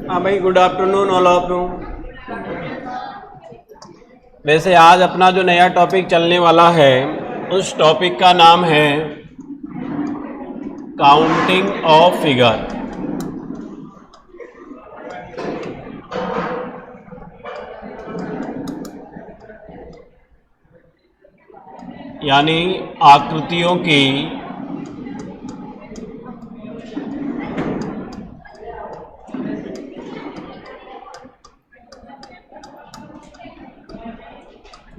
हाँ भाई, good afternoon all of you. वैसे आज अपना जो नया टॉपिक चलने वाला है उस टॉपिक का नाम है काउंटिंग ऑफ फिगर। यानी आकृतियों की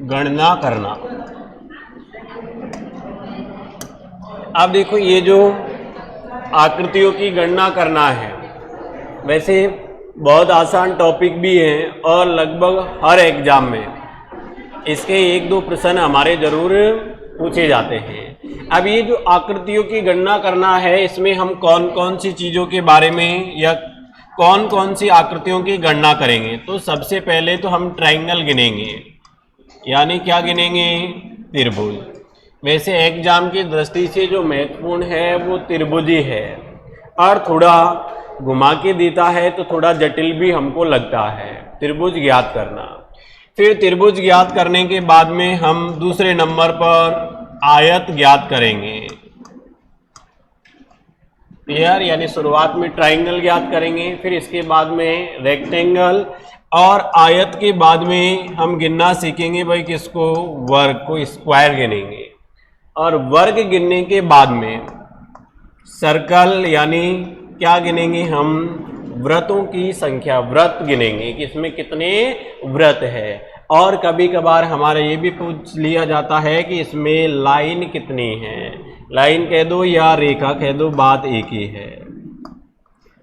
गणना करना। अब देखो, ये जो आकृतियों की गणना करना है वैसे बहुत आसान टॉपिक भी है और लगभग हर एग्जाम में इसके एक दो प्रश्न हमारे जरूर पूछे जाते हैं। अब ये जो आकृतियों की गणना करना है इसमें हम कौन कौन सी चीज़ों के बारे में या कौन कौन सी आकृतियों की गणना करेंगे। तो सबसे पहले तो हम ट्राइंगल गिनेंगे, यानी क्या गिनेंगे, त्रिभुज। वैसे एग्जाम की दृष्टि से जो महत्वपूर्ण है वो त्रिभुज ही है और थोड़ा घुमा के देता है तो थोड़ा जटिल भी हमको लगता है त्रिभुज ज्ञात करना। फिर त्रिभुज ज्ञात करने के बाद में हम दूसरे नंबर पर आयत ज्ञात करेंगे। क्लियर, यानी शुरुआत में ट्राइंगल ज्ञात करेंगे, फिर इसके बाद में रेक्टेंगल और आयत के बाद में हम गिनना सीखेंगे भाई किसको, वर्ग को, स्क्वायर गिनेंगे। और वर्ग गिनने के बाद में सर्कल यानी क्या गिनेंगे हम, व्रतों की संख्या, व्रत गिनेंगे कि इसमें कितने व्रत है। और कभी कभार हमारा ये भी पूछ लिया जाता है कि इसमें लाइन कितनी है, लाइन कह दो या रेखा कह दो, बात एक ही है।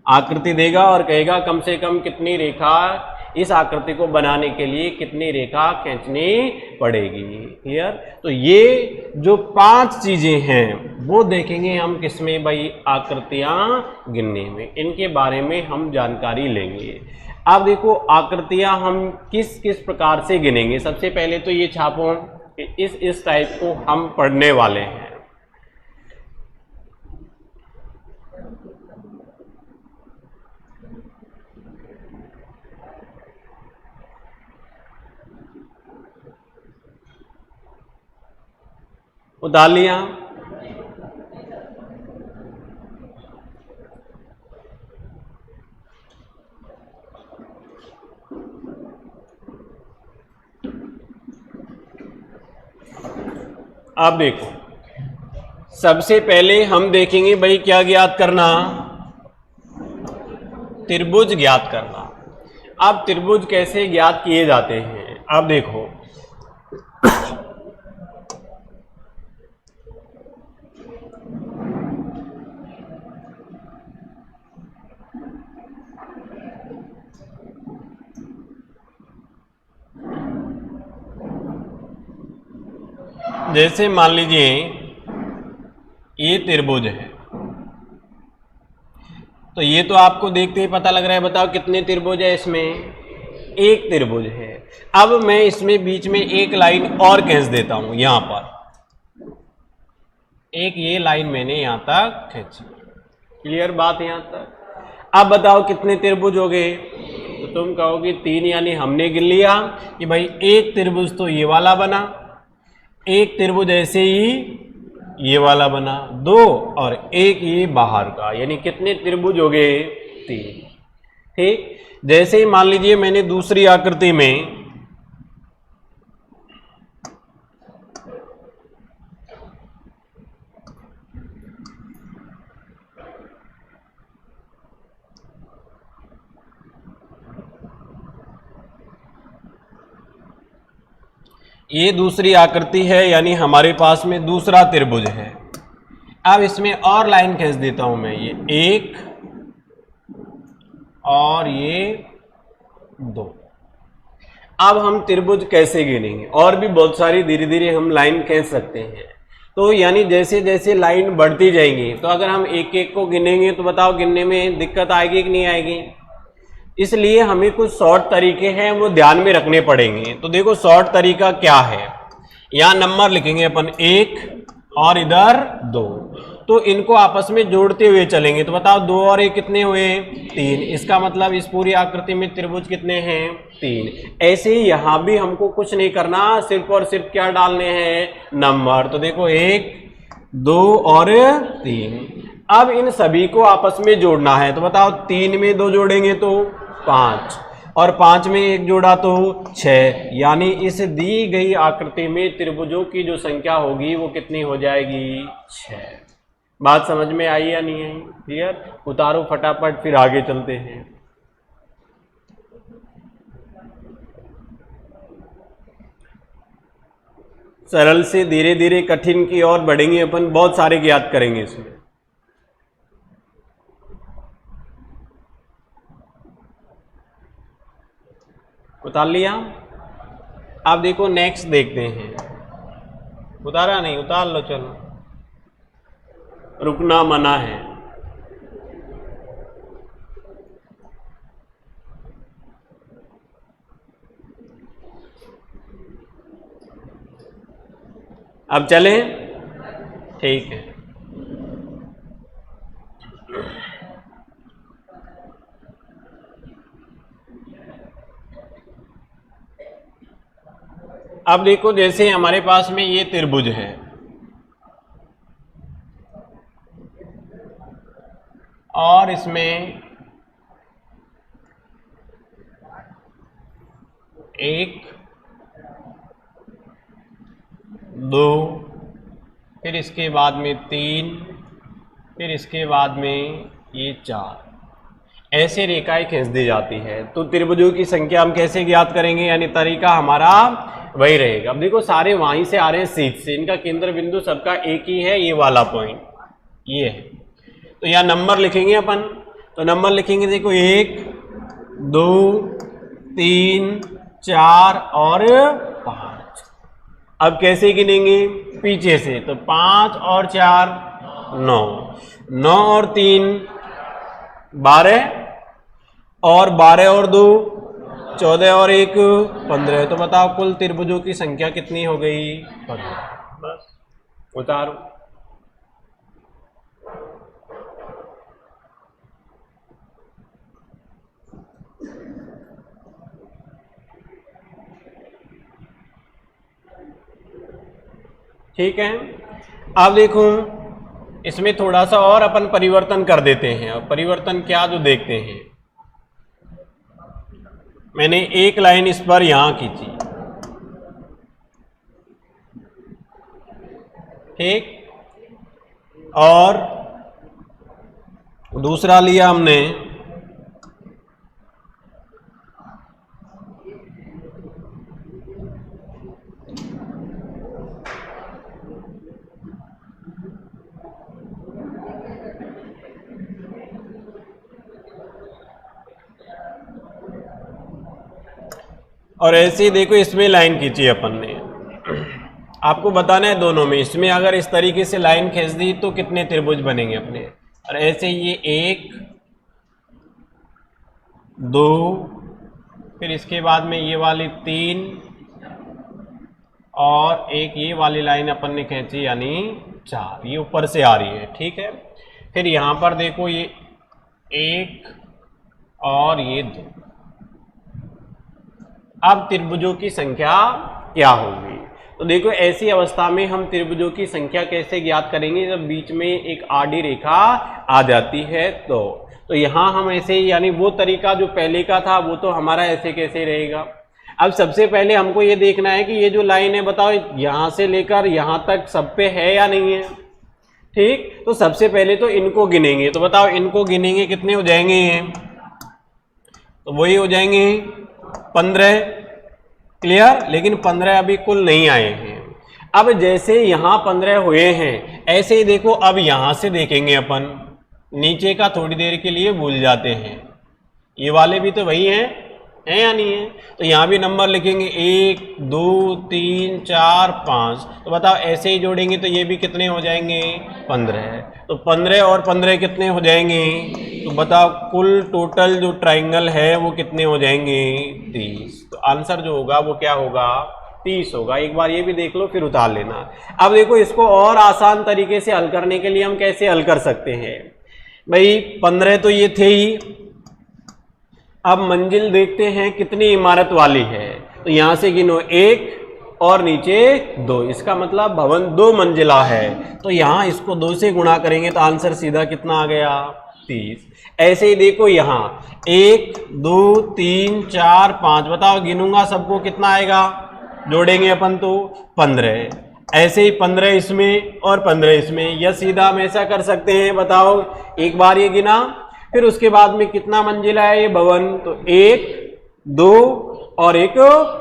आकृति देगा और कहेगा कम से कम कितनी रेखा, इस आकृति को बनाने के लिए कितनी रेखा खींचनी पड़ेगी। क्लियर, तो ये जो 5 चीजें हैं वो देखेंगे हम किसमें भाई, आकृतियां गिनने में। इनके बारे में हम जानकारी लेंगे। अब देखो आकृतियां हम किस किस प्रकार से गिनेंगे। सबसे पहले तो ये छापो कि इस टाइप को हम पढ़ने वाले हैं। उतार लिया। अब देखो, सबसे पहले हम देखेंगे भाई क्या ज्ञात करना, त्रिभुज ज्ञात करना। अब त्रिभुज कैसे ज्ञात किए जाते हैं, अब देखो जैसे मान लीजिए ये त्रिभुज है, तो ये तो आपको देखते ही पता लग रहा है। बताओ कितने त्रिभुज है इसमें, एक त्रिभुज है। अब मैं इसमें बीच में एक लाइन और खींच देता हूं, यहां पर एक ये लाइन मैंने यहां तक खींची। क्लियर बात यहां तक। अब बताओ कितने त्रिभुज हो गए, तो तुम कहोगे 3, यानी हमने गिन लिया कि भाई एक त्रिभुज तो ये वाला बना, एक त्रिभुज ऐसे ही ये वाला बना, 2 और एक ये बाहर का, यानी कितने त्रिभुज हो गए, 3। ठीक, जैसे ही मान लीजिए मैंने दूसरी आकृति में ये दूसरी आकृति है, यानी हमारे पास में दूसरा त्रिभुज है। अब इसमें और लाइन खींच देता हूं मैं, ये 1 और ये 2। अब हम त्रिभुज कैसे गिनेंगे, और भी बहुत सारी धीरे धीरे हम लाइन खींच सकते हैं। तो यानी जैसे जैसे लाइन बढ़ती जाएंगी, तो अगर हम एक एक को गिनेंगे तो बताओ गिनने में दिक्कत आएगी कि नहीं आएगी। इसलिए हमें कुछ शॉर्ट तरीके हैं वो ध्यान में रखने पड़ेंगे। तो देखो शॉर्ट तरीका क्या है, यहां नंबर लिखेंगे अपन 1 और इधर 2। तो इनको आपस में जोड़ते हुए चलेंगे। तो बताओ 2 और 1 कितने हुए 3। इसका मतलब इस पूरी आकृति में त्रिभुज कितने हैं 3। ऐसे ही यहां भी हमको कुछ नहीं करना, सिर्फ और सिर्फ क्या डालने हैं नंबर। तो देखो 1 2 और 3। अब इन सभी को आपस में जोड़ना है। तो बताओ 3 में 2 जोड़ेंगे तो 5 और 5 में 1 जोड़ा तो 6, यानी इस दी गई आकृति में त्रिभुजों की जो संख्या होगी वो कितनी हो जाएगी 6। बात समझ में आई या नहीं आई? क्लियर? उतारो फटाफट, फिर आगे चलते हैं। सरल से धीरे धीरे कठिन की ओर बढ़ेंगे अपन, बहुत सारे ज्ञात करेंगे इसमें। उतार लिया? आप देखो नेक्स्ट देखते हैं। उतारा नहीं? उतार लो, चलो। रुकना मना है। अब चलें? ठीक है। अब देखो जैसे हमारे पास में ये त्रिभुज है और इसमें 1 2 फिर इसके बाद में 3 फिर इसके बाद में ये 4 ऐसे रेखाएं खींच दी जाती है। तो त्रिभुजों की संख्या हम कैसे ज्ञात करेंगे, यानी तरीका हमारा वही रहेगा। अब देखो सारे वहीं से आ रहे हैं सीध से, इनका केंद्र बिंदु सबका एक ही है, ये वाला पॉइंट ये है। तो यहाँ नंबर लिखेंगे अपन। तो नंबर लिखेंगे देखो 1 2 3 4 और 5। अब कैसे गिनेंगे? पीछे से। तो 5 और 4 9, 9 और 3 12 और 12 और 2 14 और 1 15। तो बताओ कुल त्रिभुजों की संख्या कितनी हो गई 15। बस उतारो। ठीक है। अब देखो इसमें थोड़ा सा और अपन परिवर्तन कर देते हैं। और परिवर्तन क्या जो देखते हैं, मैंने एक लाइन इस पर यहां खींची, ठीक, और दूसरा लिया हमने और ऐसे ही देखो इसमें लाइन खींची अपन ने। आपको बताना है दोनों में, इसमें अगर इस तरीके से लाइन खींच दी तो कितने त्रिभुज बनेंगे अपने। और ऐसे ये 1 2 फिर इसके बाद में ये वाली 3 और एक ये वाली लाइन अपन ने खींची यानी 4, ये ऊपर से आ रही है, ठीक है। फिर यहाँ पर देखो ये 1 और ये 2। अब त्रिभुजों की संख्या क्या होगी? तो देखो ऐसी अवस्था में हम त्रिभुजों की संख्या कैसे ज्ञात करेंगे, जब बीच में एक आड़ी रेखा आ जाती है। तो यहां हम ऐसे, यानी वो तरीका जो पहले का था वो तो हमारा ऐसे कैसे रहेगा। अब सबसे पहले हमको ये देखना है कि ये जो लाइन है बताओ यहां से लेकर यहां तक सब पे है या नहीं है, ठीक। तो सबसे पहले तो इनको गिनेंगे। तो बताओ इनको गिनेंगे कितने हो जाएंगे, तो वही हो जाएंगे 15, क्लियर। लेकिन 15 अभी कुल नहीं आए हैं। अब जैसे यहां 15 हुए हैं, ऐसे ही देखो अब यहां से देखेंगे अपन, नीचे का थोड़ी देर के लिए भूल जाते हैं। ये वाले भी तो वही हैं, है या नहीं है। तो यहां भी नंबर लिखेंगे 1 2 3 4 5। तो बताओ ऐसे ही जोड़ेंगे तो ये भी कितने हो जाएंगे 15। तो 15 और 15 कितने हो जाएंगे, तो बताओ कुल टोटल जो ट्राइंगल है वो कितने हो जाएंगे 30। तो आंसर जो होगा वो क्या होगा 30 होगा। एक बार ये भी देख लो फिर उतार लेना। अब देखो इसको और आसान तरीके से हल करने के लिए हम कैसे हल कर सकते हैं भाई। 15 तो ये थे ही। अब मंजिल देखते हैं कितनी इमारत वाली है, तो यहां से गिनो 1 और नीचे 2, इसका मतलब भवन 2 मंजिला है। तो यहां इसको 2 से गुणा करेंगे तो आंसर सीधा कितना आ गया 30। ऐसे ही देखो यहां 1 2 3 4 5, बताओ गिनूंगा सबको कितना आएगा, जोड़ेंगे अपन तो 15। ऐसे ही 15 इसमें और 15 इसमें, या सीधा हम ऐसा कर सकते हैं, बताओ एक बार ये गिना फिर उसके बाद में कितना मंजिला है ये भवन, तो 1 2 और 1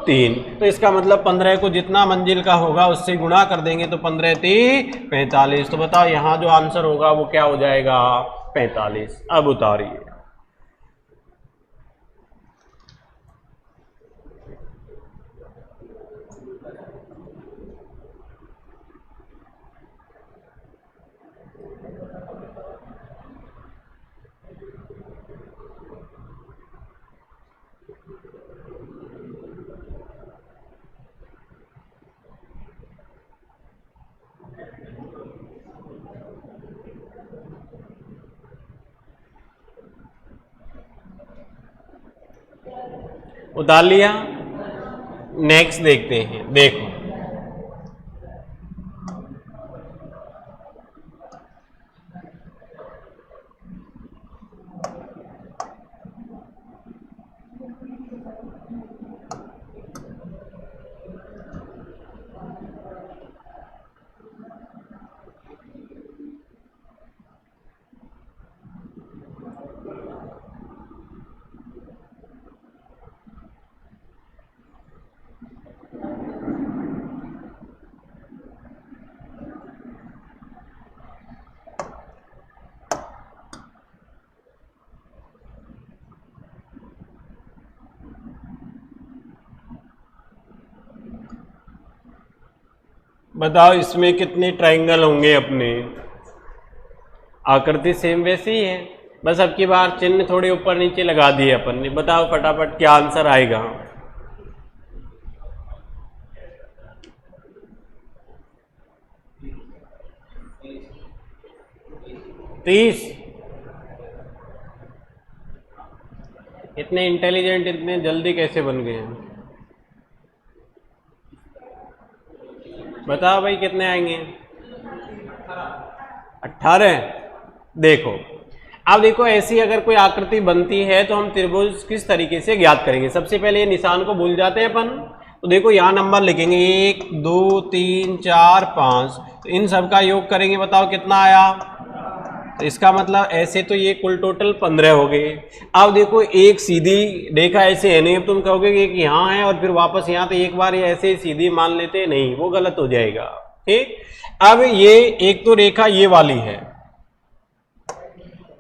3। तो इसका मतलब 15 को जितना मंजिल का होगा उससे गुणा कर देंगे तो 15 3 45। तो बताओ यहां जो आंसर होगा वो क्या हो जाएगा 45। अब उतारिए। उतार लिया। नेक्स्ट देखते हैं, देखो बताओ इसमें कितने ट्रायंगल होंगे अपने। आकृति सेम वैसी ही है, बस अब की बार चिन्ह थोड़े ऊपर नीचे लगा दिए अपन ने। बताओ फटाफट क्या आंसर आएगा। 30। इतने इंटेलिजेंट इतने जल्दी कैसे बन गए हैं, बताओ भाई कितने आएंगे। 18। देखो अब देखो ऐसी अगर कोई आकृति बनती है तो हम त्रिभुज किस तरीके से ज्ञात करेंगे। सबसे पहले ये निशान को भूल जाते हैं अपन, तो देखो यहाँ नंबर लिखेंगे 1 2 3 4 5, तो इन सब का योग करेंगे, बताओ कितना आया। तो इसका मतलब ऐसे तो ये कुल टोटल 15 हो गए। अब देखो एक सीधी रेखा ऐसे है नहीं, अब तुम कहोगे कि एक यहाँ है और फिर वापस यहाँ, तो एक बार ये ऐसे सीधी मान लेते नहीं, वो गलत हो जाएगा। ठीक, अब ये एक तो रेखा ये वाली है,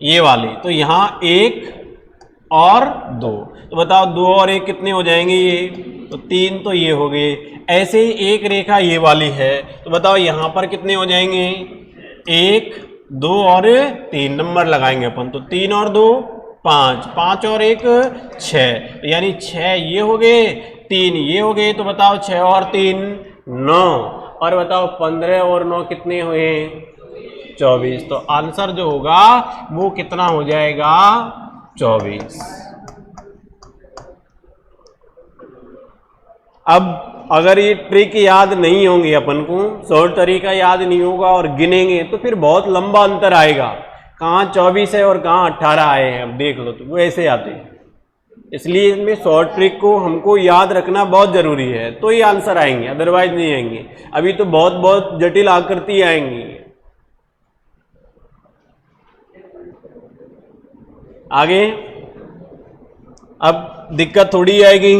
ये वाली, तो यहां 1 और 2, तो बताओ 2 और 1 कितने हो जाएंगे, ये तो 3, तो ये हो गए। ऐसे ही एक रेखा ये वाली है, तो बताओ यहां पर कितने हो जाएंगे, 1 2 और 3 नंबर लगाएंगे अपन, तो 3 और 2 5, 5 और 1 6, यानी 6 ये हो गए, 3 ये हो गए, तो बताओ 6 और 3 9, और बताओ 15 और 9 कितने हुए 24। तो आंसर जो होगा वो कितना हो जाएगा 24। अब अगर ये ट्रिक याद नहीं होंगी अपन को, शॉर्ट तरीका याद नहीं होगा और गिनेंगे तो फिर बहुत लंबा अंतर आएगा, कहाँ 24 है और कहाँ 18 आए हैं। अब देख लो तो वो ऐसे आते हैं, इसलिए इसमें शॉर्ट ट्रिक को हमको याद रखना बहुत जरूरी है, तो ये आंसर आएंगे, अदरवाइज नहीं आएंगे। अभी तो बहुत बहुत जटिल आकृति आएंगी। आगे अब दिक्कत थोड़ी आएगी।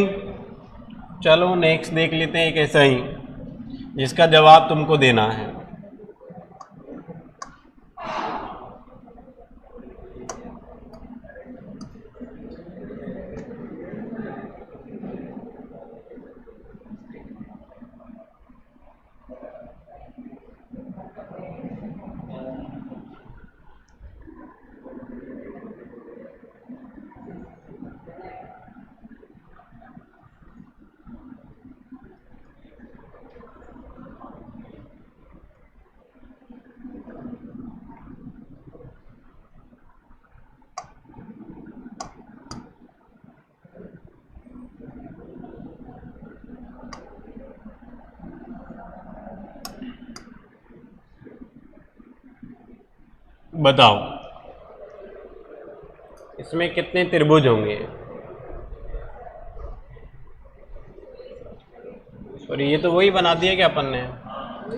चलो नेक्स्ट देख लेते हैं एक ऐसा ही जिसका जवाब तुमको देना है। बताओ इसमें कितने त्रिभुज होंगे? और ये तो वही बना दिया क्या अपन ने?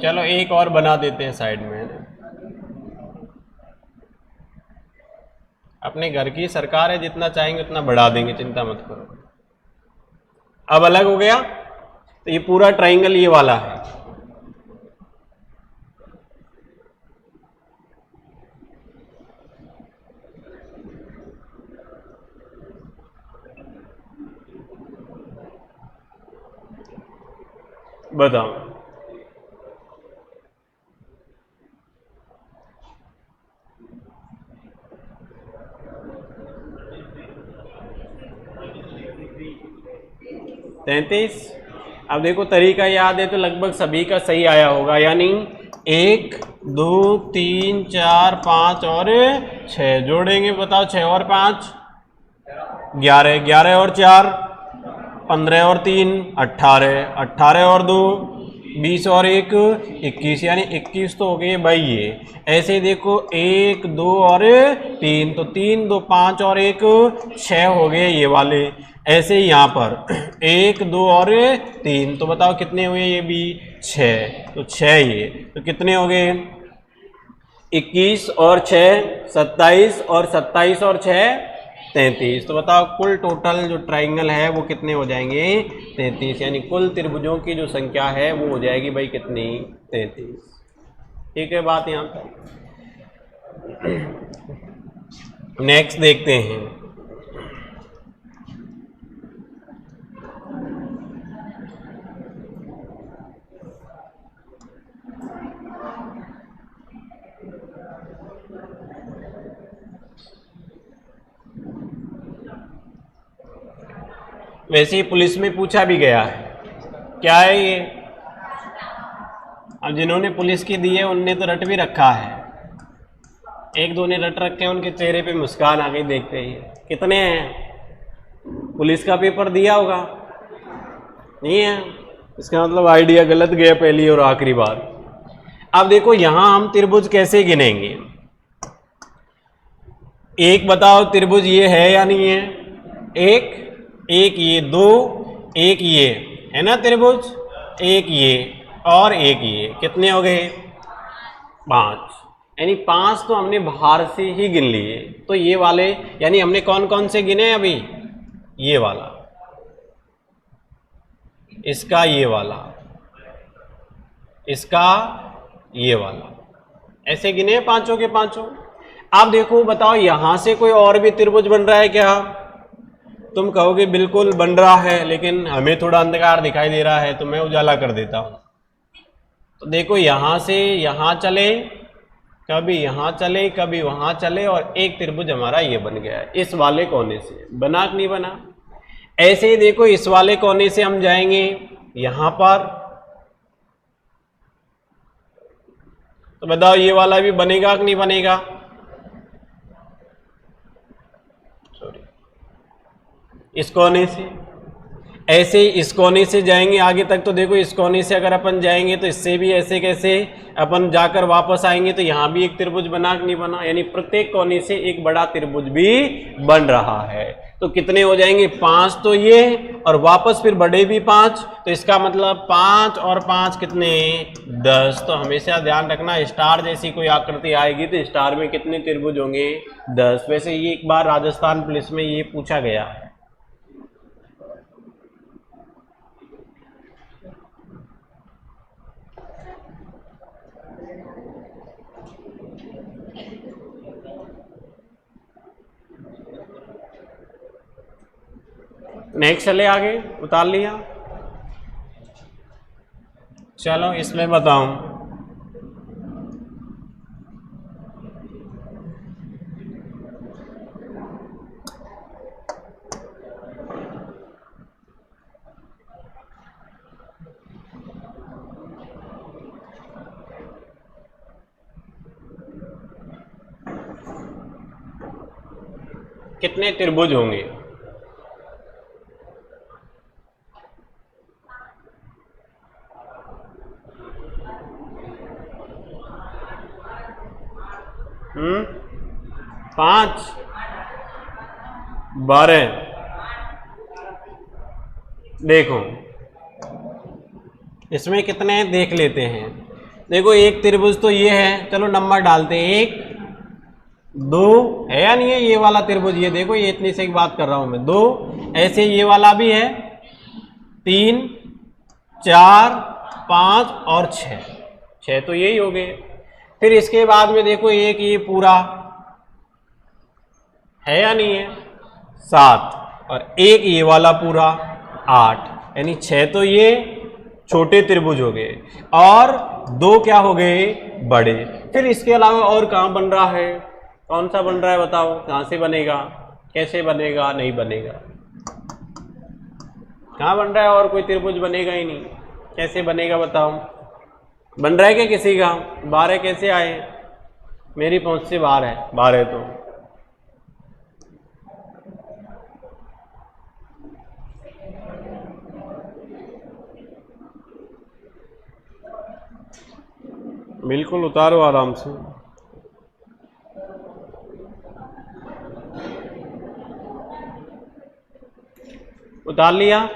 चलो एक और बना देते हैं साइड में। अपने घर की सरकार है, जितना चाहेंगे उतना बढ़ा देंगे, चिंता मत करो। अब अलग हो गया, तो ये पूरा ट्राइंगल ये वाला है। बताओ तैतीस। अब देखो तरीका याद है तो लगभग सभी का सही आया होगा, यानी 1 2 3 4 5 और 6 जोड़ेंगे। बताओ 6 और 5 11, 11 और 4 15 और 3 18, 18 और 2 20 और 1 21, यानी 21 तो हो गए भाई। ये ऐसे ही देखो 1 2 और 3, तो 3 2 5 और 1 6 हो गए ये वाले। ऐसे ही यहाँ पर 1 2 और 3, तो बताओ कितने हुए? ये भी 6, तो 6 ये, तो कितने हो गए? 21 और 6 27, और 27 और 6 33। तो बताओ कुल टोटल जो ट्राइंगल है वो कितने हो जाएंगे? 33, यानी कुल त्रिभुजों की जो संख्या है वो हो जाएगी भाई कितनी? 33। ठीक है बात यहाँ पर। नेक्स्ट देखते हैं। वैसे ही पुलिस में पूछा भी गया है। क्या है ये? अब जिन्होंने पुलिस की दी है उनने तो रट भी रखा है, एक दो ने रट रखे हैं, उनके चेहरे पे मुस्कान आ गई देखते ही। कितने हैं? पुलिस का पेपर दिया होगा? नहीं है, इसका मतलब आइडिया गलत गया पहली और आखिरी बार। अब देखो यहां हम त्रिभुज कैसे गिनेंगे? एक बताओ त्रिभुज ये है या नहीं है? एक, एक ये, दो, एक ये है ना त्रिभुज, एक ये और एक ये, कितने हो गए? 5, यानी 5 तो हमने बाहर से ही गिन लिए। तो ये वाले यानी हमने कौन कौन से गिने अभी? ये वाला, इसका ये वाला, इसका ये वाला, ऐसे गिने पांचों के पांचों। आप देखो बताओ यहां से कोई और भी त्रिभुज बन रहा है क्या? तुम कहोगे बिल्कुल बन रहा है, लेकिन हमें थोड़ा अंधकार दिखाई दे रहा है तो मैं उजाला कर देता हूं। तो देखो यहां से यहां चले, कभी यहां चले, कभी वहां चले, और एक त्रिभुज हमारा ये बन गया है इस वाले कोने से। बना कि नहीं बना? ऐसे ही देखो इस वाले कोने से हम जाएंगे यहां पर, तो बताओ ये वाला भी बनेगा कि नहीं बनेगा? सॉरी, इस कोने से। ऐसे ही इस कोने से जाएंगे आगे तक, तो देखो इस कोने से अगर अपन जाएंगे तो इससे भी ऐसे कैसे अपन जाकर वापस आएंगे, तो यहां भी एक त्रिभुज बना कि नहीं बना? यानी प्रत्येक कोने से एक बड़ा त्रिभुज भी बन रहा है। तो कितने हो जाएंगे? 5 तो ये, और वापस फिर बड़े भी 5, तो इसका मतलब 5 और 5 कितने? 10। तो हमेशा ध्यान रखना स्टार जैसी कोई आकृति आएगी तो स्टार में कितने त्रिभुज होंगे? 10। वैसे ये एक बार राजस्थान पुलिस में ये पूछा गया है। नेक्स्ट चले आगे, उतार लिया। चलो इसमें बताऊं, कितने त्रिभुज होंगे? 5 12। देखो इसमें कितने हैं देख लेते हैं। देखो एक त्रिभुज तो ये है, चलो नंबर डालते हैं, 1 2 है या नहीं है ये वाला त्रिभुज, ये देखो ये इतनी से बात कर रहा हूं मैं, 2 ऐसे ये वाला भी है, 3 4 5 और 6 तो यही हो गए। फिर इसके बाद में देखो एक ये पूरा है या नहीं है, 7 और एक ये वाला पूरा 8, यानी 6 तो ये छोटे त्रिभुज हो गए और 2 क्या हो गए बड़े। फिर इसके अलावा और कहाँ बन रहा है, कौन सा बन रहा है बताओ, कहाँ से बनेगा, कैसे बनेगा, नहीं बनेगा, कहाँ बन रहा है, और कोई त्रिभुज बनेगा ही नहीं, कैसे बनेगा बताओ। बन रहा है क्या किसी का, 12 कैसे आए, मेरी पहुंच से बाहर है 12 तो। बिल्कुल उतारो आराम से। उतार लिया।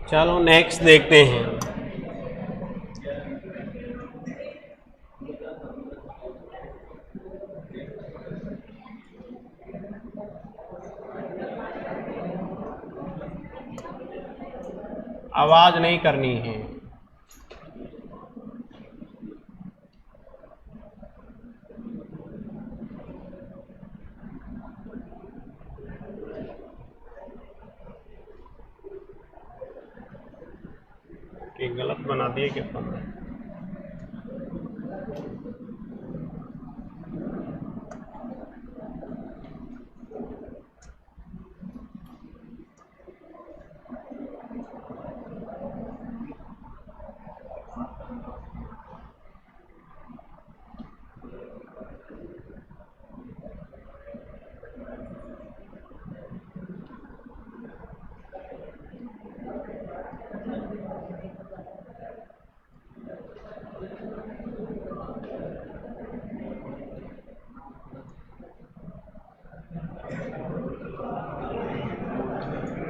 चलो नेक्स्ट देखते हैं। आवाज नहीं करनी है। कि गलत बना दिए क्या पता।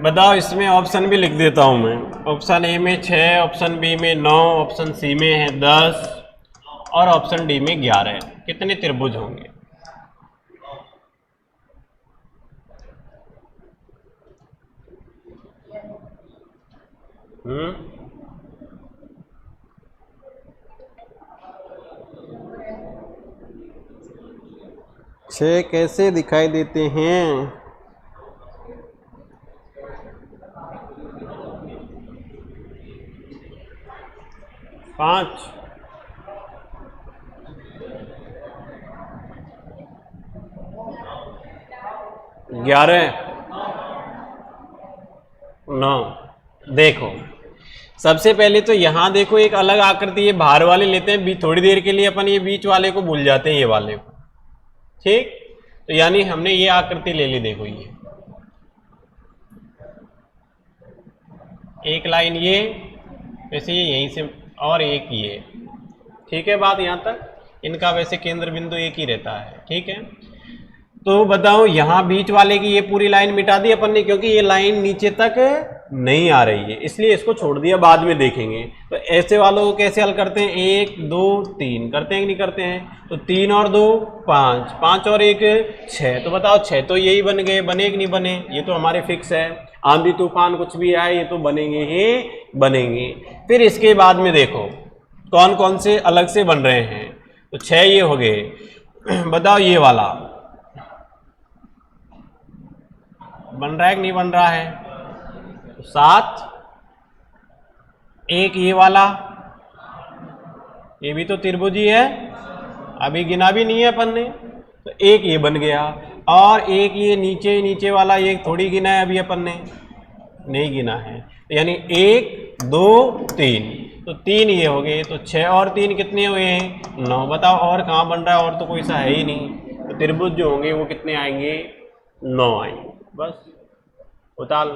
बताओ, इसमें ऑप्शन भी लिख देता हूं मैं। ऑप्शन ए में 6, ऑप्शन बी में 9, ऑप्शन सी में है 10 और ऑप्शन डी में 11। कितने त्रिभुज होंगे? छह कैसे दिखाई देते हैं? 5 11 9। देखो सबसे पहले तो यहां देखो एक अलग आकृति, ये बाहर वाले लेते हैं, थोड़ी देर के लिए अपन ये बीच वाले को भूल जाते हैं, ये वाले को, ठीक। तो यानी हमने ये आकृति ले ली। देखो ये एक लाइन ये, वैसे ये यहीं से, और एक ये, ठीक है। बात यहां तक, इनका वैसे केंद्र बिंदु एक ही रहता है, ठीक है। तो बताओ यहां बीच वाले की ये पूरी लाइन मिटा दी अपन ने, क्योंकि ये लाइन नीचे तक नहीं आ रही है, इसलिए इसको छोड़ दिया, बाद में देखेंगे। तो ऐसे वालों को कैसे हल करते हैं, 1 2 3 करते हैं कि नहीं करते हैं? तो 3 और 2 5, 5 और 1 6। तो बताओ 6 तो यही बन गए, बने कि नहीं बने? ये तो हमारे फिक्स है, आंधी तूफान कुछ भी आए ये तो बनेंगे ही बनेंगे। फिर इसके बाद में देखो कौन कौन से अलग से बन रहे हैं। तो 6 ये हो गए। बताओ ये वाला बन रहा है कि नहीं बन रहा है? 7, एक ये वाला, ये भी तो त्रिभुज ही है, अभी गिना भी नहीं है अपन ने, तो एक ये बन गया, और एक ये नीचे वाला ये थोड़ी गिना है, अभी अपन ने नहीं गिना है, यानी 1 2 3, तो 3 ये हो गए। तो 6 और 3 कितने हुए हैं? 9। बताओ और कहाँ बन रहा है? और तो कोई सा है ही नहीं। तो त्रिभुज जो होंगे वो कितने आएंगे? 9 आएंगे। बस उतार लो।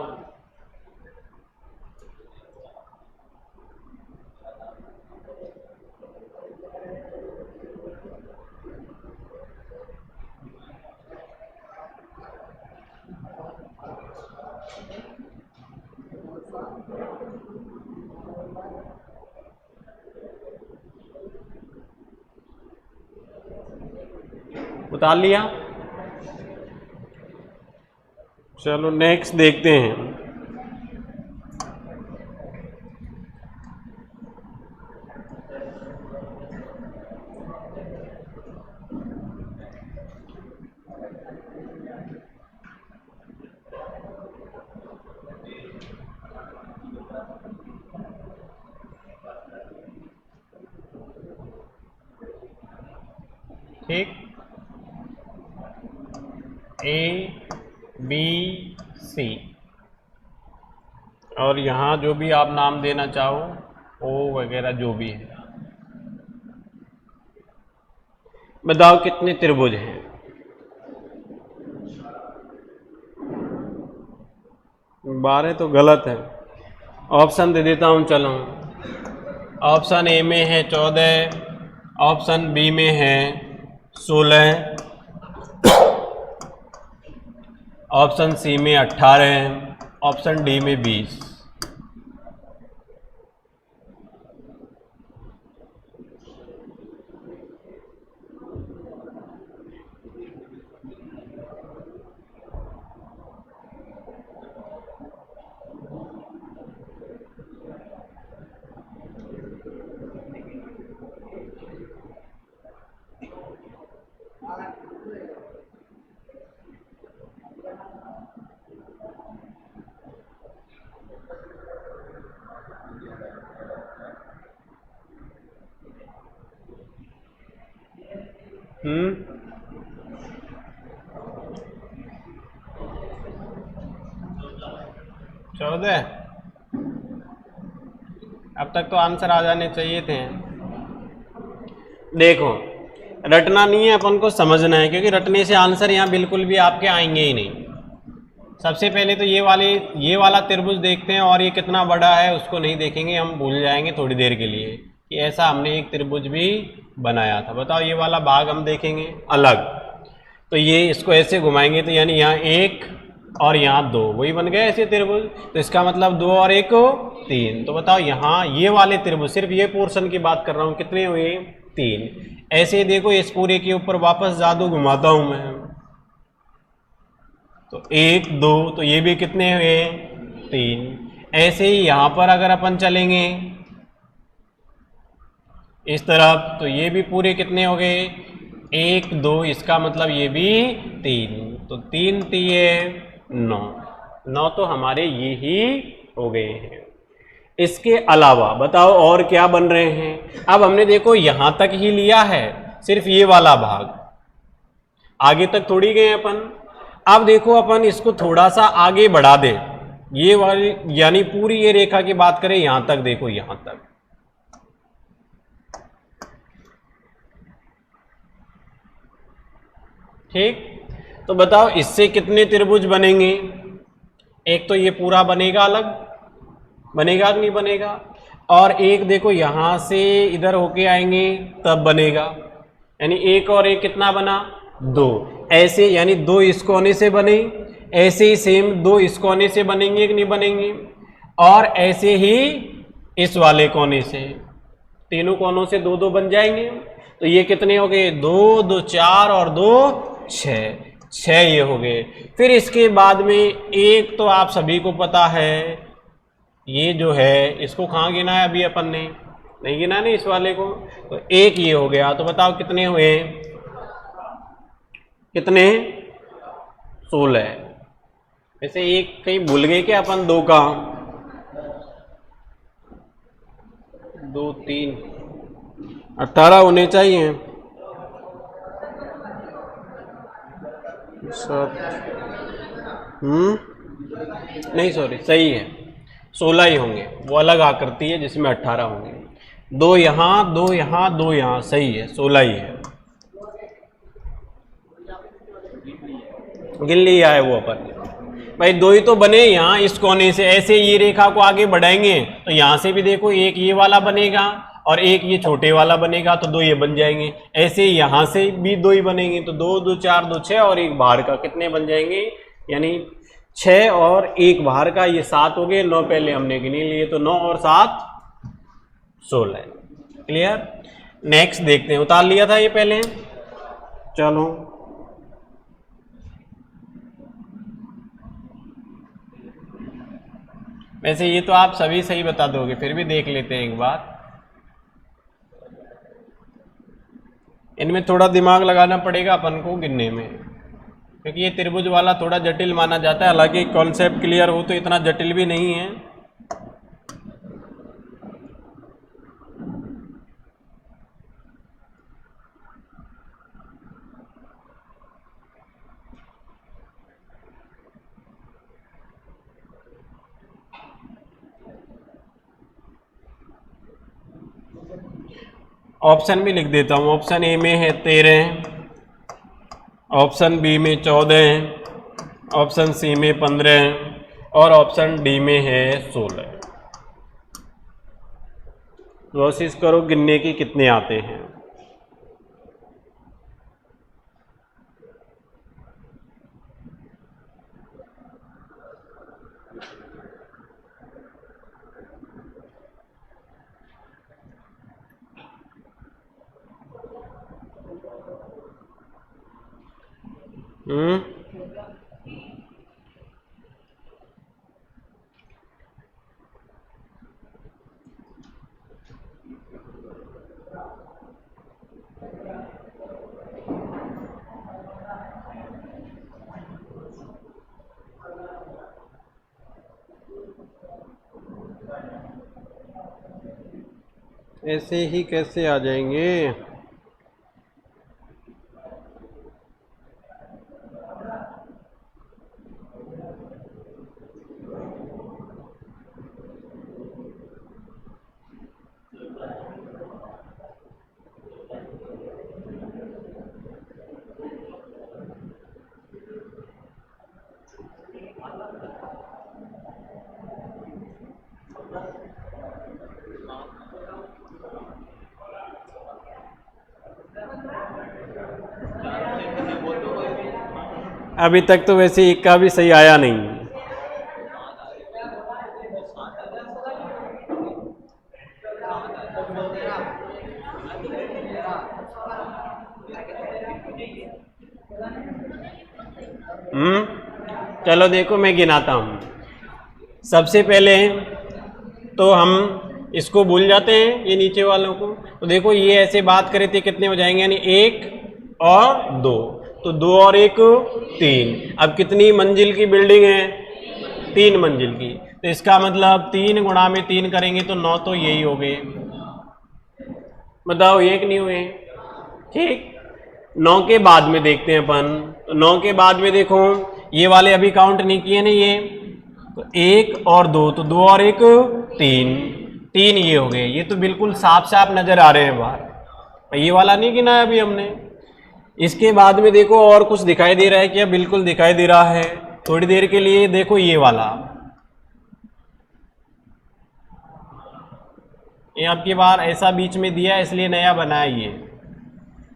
उतार लिया। चलो नेक्स्ट देखते हैं। ठीक, ए बी सी, और यहाँ जो भी आप नाम देना चाहो, ओ वगैरह जो भी है। बताओ कितने त्रिभुज हैं? 12 तो गलत है। ऑप्शन दे देता हूँ, चलो। ऑप्शन ए में है 14, ऑप्शन बी में है 16, ऑप्शन सी में 18, ऑप्शन डी में 20। चौदह। अब तक तो आंसर आ जाने चाहिए थे। देखो, रटना नहीं है, अपन को समझना है, क्योंकि रटने से आंसर यहाँ बिल्कुल भी आपके आएंगे ही नहीं। सबसे पहले तो ये वाला त्रिभुज देखते हैं, और ये कितना बड़ा है उसको नहीं देखेंगे, हम भूल जाएंगे थोड़ी देर के लिए कि ऐसा हमने एक त्रिभुज भी बनाया था। बताओ, ये वाला भाग हम देखेंगे अलग, तो ये इसको ऐसे घुमाएंगे तो यानी यहाँ 1 और यहाँ 2, वही बन गए ऐसे त्रिभुज। तो इसका मतलब 2 और 1 3। तो बताओ यहाँ ये वाले त्रिभुज, सिर्फ ये पोर्शन की बात कर रहा हूँ, कितने हुए? 3। ऐसे देखो, इस पूरे के ऊपर वापस जादू घुमाता हूँ मैं, तो 1 2, तो ये भी कितने हुए? 3। ऐसे ही यहाँ पर अगर अपन चलेंगे इस तरफ, तो ये भी पूरे कितने हो गए? 1 2, इसका मतलब ये भी 3, तो 3 3 9, 9 तो हमारे ये ही हो गए हैं। इसके अलावा बताओ और क्या बन रहे हैं? अब हमने देखो यहां तक ही लिया है, सिर्फ ये वाला भाग, आगे तक थोड़ी गए अपन। अब देखो अपन इसको थोड़ा सा आगे बढ़ा दे, ये वाली यानी पूरी ये रेखा की बात करें, यहां तक देखो, यहां तक। ठीक, तो बताओ इससे कितने त्रिभुज बनेंगे? एक तो ये पूरा बनेगा अलग, बनेगा कि नहीं बनेगा, और एक देखो यहां से इधर होके आएंगे तब बनेगा, यानी 1 और 1 कितना बना? 2। ऐसे यानी 2 इस कोने से बने, ऐसे ही सेम 2 इस कोने से बनेंगे कि नहीं बनेंगे, और ऐसे ही इस वाले कोने से, तीनों कोनों से 2 2 बन जाएंगे। तो ये कितने हो गए? 2 2 4 और 2 6, 6 ये हो गए। फिर इसके बाद में एक तो आप सभी को पता है, ये जो है इसको कहाँ गिना है? अभी अपन ने नहीं गिना नहीं इस वाले को, तो 1 ये हो गया। तो बताओ कितने हुए? कितने? 16। वैसे एक कहीं भूल गए क्या अपन? 2 का 2 3 18 होने चाहिए। 7 नहीं सॉरी, सही है, 16 ही होंगे, वो अलग आकृति है जिसमें 18 होंगे। 2 यहाँ 2 यहाँ 2 यहाँ, सही है, 16 ही है। गिन लिया है वो अपन भाई, 2 ही तो बने यहाँ इस कोने से। ऐसे ये रेखा को आगे बढ़ाएंगे तो यहाँ से भी देखो एक ये वाला बनेगा और एक ये छोटे वाला बनेगा तो 2 ये बन जाएंगे। ऐसे यहाँ से भी 2 ही बनेंगे तो 2 2 4 2 6 और एक बाहर का कितने बन जाएंगे, यानी 6 और एक बाहर का, ये 7 हो गए। 9 पहले हमने गिने लिए तो 9 और 7 16। क्लियर। नेक्स्ट देखते हैं, उतार लिया था ये पहले, चलो वैसे ये तो आप सभी सही बता दोगे, फिर भी देख लेते हैं एक बार। इनमें थोड़ा दिमाग लगाना पड़ेगा अपन को गिनने में, क्योंकि ये त्रिभुज वाला थोड़ा जटिल माना जाता है। हालांकि कॉन्सेप्ट क्लियर हो तो इतना जटिल भी नहीं है। ऑप्शन भी लिख देता हूँ। ऑप्शन ए में है 13, ऑप्शन बी में 14, ऑप्शन सी में 15 और ऑप्शन डी में है 16। कोशिश करो गिनने की कितने आते हैं। ऐसे ही कैसे आ जाएंगे? अभी तक तो वैसे एक का भी सही आया नहीं। चलो देखो मैं गिनाता हूँ। सबसे पहले तो हम इसको भूल जाते हैं, ये नीचे वालों को। तो देखो ये ऐसे बात करे थे कितने हो जाएंगे, यानी 1 और 2, तो 2 और 1 3। अब कितनी मंजिल की बिल्डिंग है? 3 मंजिल की। तो इसका मतलब 3 गुणा में 3 करेंगे तो 9 तो यही हो गए। बताओ एक नहीं हुए? ठीक। 9 के बाद में देखते हैं अपन। तो 9 के बाद में देखो ये वाले अभी काउंट नहीं किए ना ये, तो 1 और 2, तो 2 और 1 3, 3 ये हो गए। ये तो बिल्कुल साफ साफ नजर आ रहे हैं बाहर। ये वाला नहीं गिना है अभी हमने। इसके बाद में देखो और कुछ दिखाई दे रहा है क्या? बिल्कुल दिखाई दे रहा है। थोड़ी देर के लिए देखो ये वाला, ये आपकी बार ऐसा बीच में दिया इसलिए नया बनाया ये।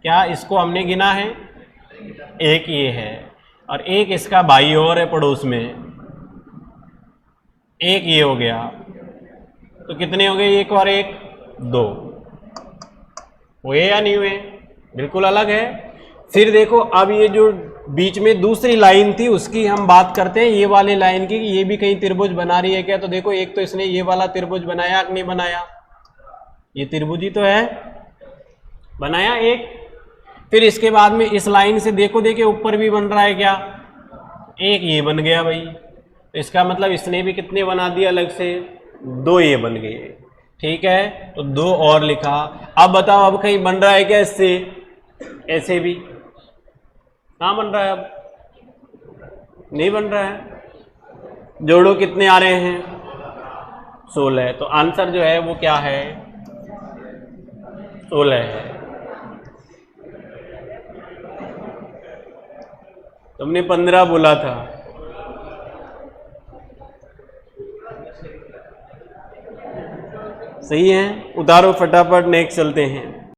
क्या इसको हमने गिना है? एक ये है और एक इसका भाई और है पड़ोस में, एक ये हो गया। तो कितने हो गए? 1 और 1 2। हुए या नहीं हुए? बिल्कुल अलग है। फिर देखो अब ये जो बीच में दूसरी लाइन थी उसकी हम बात करते हैं, ये वाले लाइन की, ये भी कहीं त्रिभुज बना रही है क्या? तो देखो एक तो इसने ये वाला त्रिभुज बनाया कि नहीं बनाया? ये त्रिभुज ही तो है, बनाया एक। फिर इसके बाद में इस लाइन से देखो, देखिए ऊपर भी बन रहा है क्या? एक ये बन गया भाई। तो इसका मतलब इसने भी कितने बना दिए अलग से? 2 ये बन गए। ठीक है, तो 2 और लिखा। अब बताओ अब कहीं बन रहा है क्या इससे? ऐसे भी कहाँ बन रहा है? अब नहीं बन रहा है। जोड़ो कितने आ रहे हैं? 16। तो आंसर जो है वो क्या है? 16 है। तुमने 15 बोला था। सही है, उतारो फटाफट, नेक्स्ट चलते हैं।